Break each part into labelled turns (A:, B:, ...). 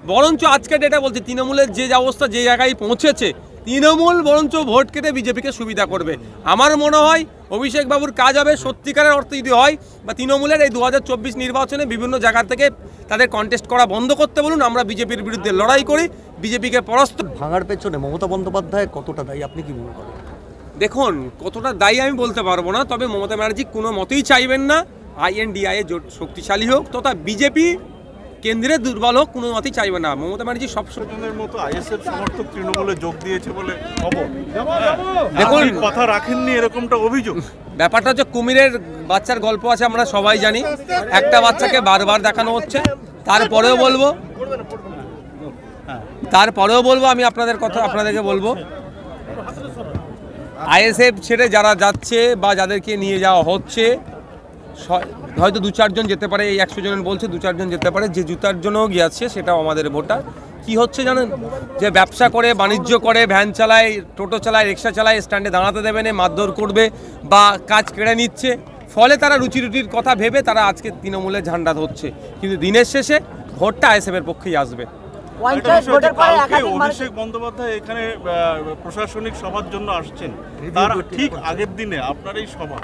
A: বরঞ্চ আজকে ডেটা বলছে তৃণমূলের যে অবস্থা যে জায়গায় পৌঁছেছে, তৃণমূল বরঞ্চ ভোট কেটে বিজেপিকে সুবিধা করবে। আমার মনে হয় অভিষেক বাবুর কাজ হবে সত্যিকারের অর্থে যদি হয় বা তৃণমূলের এই 2024 নির্বাচনে বিভিন্ন জায়গা থেকে তাদের কন্টেস্ট করা বন্ধ করতে বলুন, আমরা বিজেপির বিরুদ্ধে লড়াই করি, বিজেপিকে পরাস্ত।
B: ভাঙার পেছনে মমতা বন্দ্যোপাধ্যায় কতটা দায়ী আপনি কি মনে করেন?
A: দেখুন, কতটা দায়ী আমি বলতে পারবো না, তবে মমতা ব্যানার্জি কোনো মতেই চাইবেন না INDIA জোট শক্তিশালী হোক তথা বিজেপি কেন্দ্রে দুর্বল হোক, কোনো মতেই চাইবে না। মমতা ব্যানার্জি সবসময়ের
C: মতো ISF সমর্থক তৃণমূলে যোগ দিয়েছে বলে খবর।
A: দেখুন,
C: কথা রাখেননি এরকমটা অভিযোগ।
A: ব্যাপারটা হচ্ছে কুমিরের বাচ্চার গল্প আছে, আমরা সবাই জানি। একটা বাচ্চাকে বারবার দেখানো হচ্ছে, তারপরেও বলবো আমি আপনাদেরকে বলবো ISF ছেড়ে যারা যাচ্ছে বা যাদেরকে নিয়ে যাওয়া হচ্ছে, হয়তো 2-4 জন যেতে পারে, এই 100 জন বলছে 2-4 জন যেতে পারে, যে জুতার জন্যও গিয়েছে সেটাও আমাদের ভোটার। কি হচ্ছে জানেন, যে ব্যবসা করে, বাণিজ্য করে, ভ্যান চালায়, টোটো চালায়, রিক্সা চালায়, স্ট্যান্ডে দাঁড়াতে দেবে না, মারধর করবে বা কাজ কেড়ে নিচ্ছে, ফলে তারা রুটির কথা ভেবে তারা আজকে তৃণমূলের ঝান্ডা ধরছে। কিন্তু দিনের শেষে ভোটটা ISF এর পক্ষেই আসবে।
C: অভিষেক বন্দ্যোপাধ্যায় এখানে প্রশাসনিক সভার জন্য আসছেন, তার ঠিক আগের দিনে আপনার এই সভা,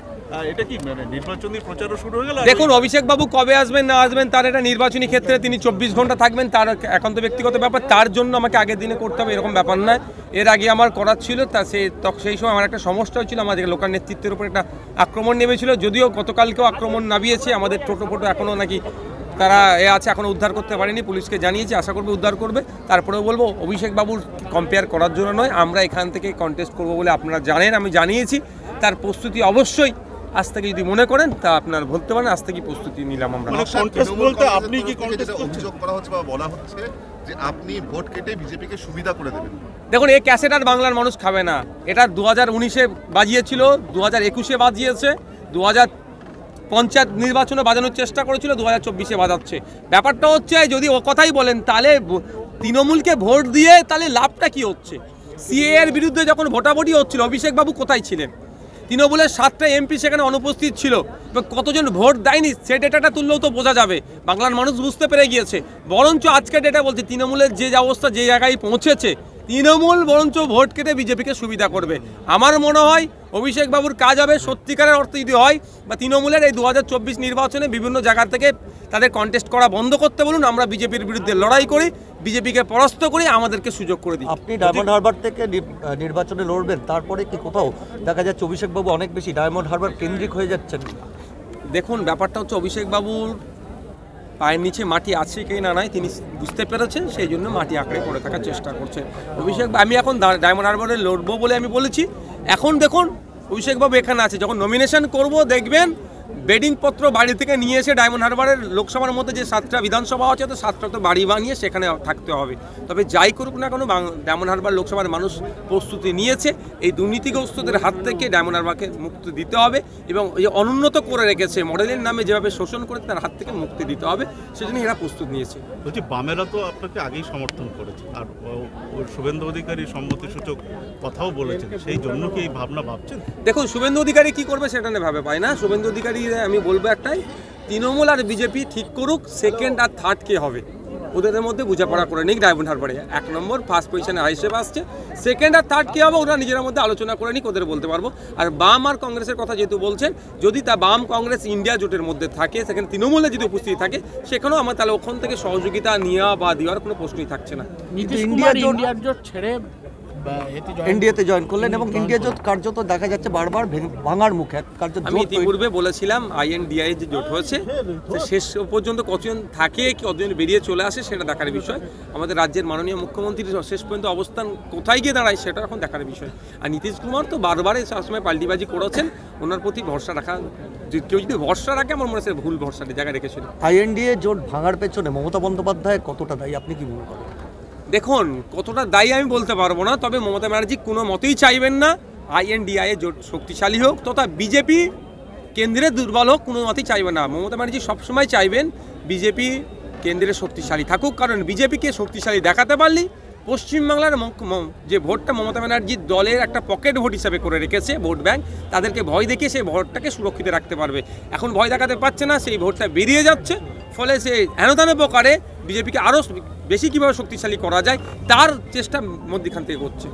C: এটা কি নির্বাচনী প্রচারও শুরু হয়ে গেল?
A: দেখুন, অভিষেক বাবু কবে আসবেন না আসবেন তার এটা নির্বাচনী ক্ষেত্রে তিনি 24 ঘন্টা থাকবেন, তার একান্ত ব্যক্তিগত ব্যাপার, তার জন্য আমাকে আগের দিনে করতে হবে এরকম ব্যাপার নয়। এর আগে আমার করার ছিল, তা সেই সময় আমার একটা সমস্যা হয়েছিল, আমাদের লোকাল নেতৃত্বের উপর একটা আক্রমণ নেমেছিল, যদিও গতকালকেও আক্রমণ নামিয়েছে, আমাদের টোটো এখনও নাকি তারা আছে, এখনও উদ্ধার করতে পারেনি, পুলিশকে জানিয়েছে, আশা করবে উদ্ধার করবে। তারপরেও বলবো অভিষেক বাবুর কম্পেয়ার করার জন্য নয়, আমরা এখান থেকে কন্টেস্ট করবো বলে আপনারা জানেন, আমি জানিয়েছি, তার প্রস্তুতি অবশ্যই আজ থেকে যদি মনে করেন তা আপনার বলতে পারেন, আজ থেকে প্রস্তুতি নিলাম আমরা।
C: আপনি কি অভিযোগ করা হচ্ছে বা বলা হচ্ছে যে আপনি ভোট কেটে বিজেপিকে সুবিধা করে দেবেন?
A: দেখুন, এই ক্যাসেট আর বাংলার মানুষ খাবে না। এটা 2019-এ বাজিয়েছিল, 2021-এ বাজিয়েছে, 2000 পঞ্চায়েত নির্বাচনে বাজানোর চেষ্টা করেছিল, 2024-এ বাজাচ্ছে। ব্যাপারটা হচ্ছে যদি ও কথাই বলেন তাহলে তৃণমূলকে ভোট দিয়ে তাহলে লাভটা কি হচ্ছে? CAA এর বিরুদ্ধে যখন ভোটাভুটি হচ্ছিল, অভিষেক বাবু কোথায় ছিলেন? তৃণমূলের 7টা MP সেখানে অনুপস্থিত ছিল, কতজন ভোট দেয়নি সে ডেটাটা তুললেও তো বোঝা যাবে, বাংলার মানুষ বুঝতে পেরে গিয়েছে। বরঞ্চ আজকে ডেটা বলছে তৃণমূলের যে অবস্থা যে জায়গায় পৌঁছেছে, তৃণমূল বরঞ্চ ভোট কেটে বিজেপিকে সুবিধা করবে। আমার মনে হয় অভিষেক বাবুর কাজ হবে সত্যিকারের অর্থে যদি হয় বা তৃণমূলের এই 2024 নির্বাচনে বিভিন্ন জায়গা থেকে তাদের কন্টেস্ট করা বন্ধ করতে বলুন, আমরা বিজেপির বিরুদ্ধে লড়াই করি, বিজেপিকে পরাস্ত করি, আমাদেরকে সুযোগ করে দিই।
B: আপনি ডায়মন্ড হারবার থেকে নির্বাচনে লড়বেন, তারপরে কি কোথাও দেখা যাচ্ছে অভিষেক বাবু অনেক বেশি ডায়মন্ড হারবার কেন্দ্রিক হয়ে যাচ্ছেন?
A: দেখুন, ব্যাপারটা হচ্ছে অভিষেক বাবুর পায়ের নিচে মাটি আছে কি না নাই তিনি বুঝতে পেরেছেন, সেই জন্য মাটি আঁকড়ে পড়ে থাকার চেষ্টা করছেন অভিষেক। আমি এখন ডায়মন্ড হারবারে লড়বো বলে আমি বলেছি। এখন দেখুন, অভিষেক বাবু এখানে আছে, যখন নমিনেশন করব দেখবেন বেডিং পত্র বাড়ি থেকে নিয়ে এসে ডায়মন্ড হারবারের লোকসভার মধ্যে যে 7টা বিধানসভা আছে, তো 7টা তো বাড়ি বানিয়ে সেখানে থাকতে হবে। তবে যাই করুক না কেন, ডায়মন্ড হারবার লোকসভার মানুষ প্রস্তুতি নিয়েছে, এই দুর্নীতিগ্রস্তদের হাত থেকে ডায়মন্ড হারবারকে মুক্তি দিতে হবে এবং এই অনুন্নত করে রেখেছে মডেলের নামে যেভাবে শোষণ করে তার হাত থেকে মুক্তি দিতে হবে, সেজন্য এরা প্রস্তুত নিয়েছে।
C: বলছি, বামেরা তো আপনাকে আগেই সমর্থন করেছে, আর শুভেন্দু অধিকারী সম্মতিসূচক কথাও বলেছেন, সেই জন্য কি এই ভাবনা ভাবছেন?
A: দেখুন, শুভেন্দু অধিকারী কি করবে সেটা না ভাবে পায় না। শুভেন্দু অধিকারী আমি বলবো একটাই, তৃণমূল আর বিজেপি ঠিক করুক সেকেন্ড আর থার্ড কে হবে, ওদের মধ্যে বোঝাপড়া করে নিক। ডায়মন্ড হারবারে 1 নম্বর ফার্স্ট পজিশনে হিসেবে আসছে, সেকেন্ড আর থার্ড কে হবে ওরা নিজের মধ্যে আলোচনা করে নিক, ওদের বলতে পারবো। আর বাম আর কংগ্রেসের কথা যেহেতু বলছেন, যদি তা বাম কংগ্রেস ইন্ডিয়া জোটের মধ্যে থাকে, সেখানে তৃণমূলে যদি উপস্থিত থাকে, সেখানেও আমার তাহলে ওখান থেকে সহযোগিতা নেওয়া বা দেওয়ার কোনো প্রশ্নই থাকছে না।
B: ইন্ডিয়া জোট ছেড়ে ইন্ডিয়াতে জয়েন করলেন এবং ইন্ডিয়া জোট কার্যত দেখা যাচ্ছে বারবার ভাঙার মুখে।
A: আমি ইতিপূর্বে বলেছিলাম INDIA যে জোট হয়েছে শেষ পর্যন্ত কতজন থাকে, কতজন বেরিয়ে চলে আসে সেটা দেখার বিষয়। আমাদের রাজ্যের মাননীয় মুখ্যমন্ত্রীর শেষ পর্যন্ত অবস্থান কোথায় গিয়ে দাঁড়ায় সেটা এখন দেখার বিষয়। আর নীতিশ কুমার তো বারবারই সবসময় পাল্টিবাজি করেছেন, ওনার প্রতি ভরসা রাখা, কেউ যদি ভরসা রাখে আমার মনে হয় ভুল ভরসাটি জায়গায় রেখেছিল।
B: INDIA জোট ভাঙার পেছনে মমতা বন্দ্যোপাধ্যায় কতটা দায়ী আপনি কি মনে করেন?
A: দেখুন, কতটা দায়ী আমি বলতে পারবো না, তবে মমতা ব্যানার্জি কোনো মতেই চাইবেন না INDIA জোট শক্তিশালী হোক তথা বিজেপি কেন্দ্রে দুর্বল হোক, কোনো মতেই চাইবে না। মমতা ব্যানার্জি সবসময় চাইবেন বিজেপি কেন্দ্রে শক্তিশালী থাকুক, কারণ বিজেপিকে শক্তিশালী দেখাতে পারলেই পশ্চিমবাংলার যে ভোটটা মমতা ব্যানার্জির দলের একটা পকেট ভোট হিসাবে করে রেখেছে ভোট ব্যাংক, তাদেরকে ভয় দেখিয়ে সেই ভোটটাকে সুরক্ষিত রাখতে পারবে। এখন ভয় দেখাতে পারছে না, সেই ভোটটা বেরিয়ে যাচ্ছে, ফলে সে হেনতেন প্রকারে বিজেপিকে আরও বেশি কীভাবে শক্তিশালী করা যায় তার চেষ্টা মধ্যখান থেকে করছে।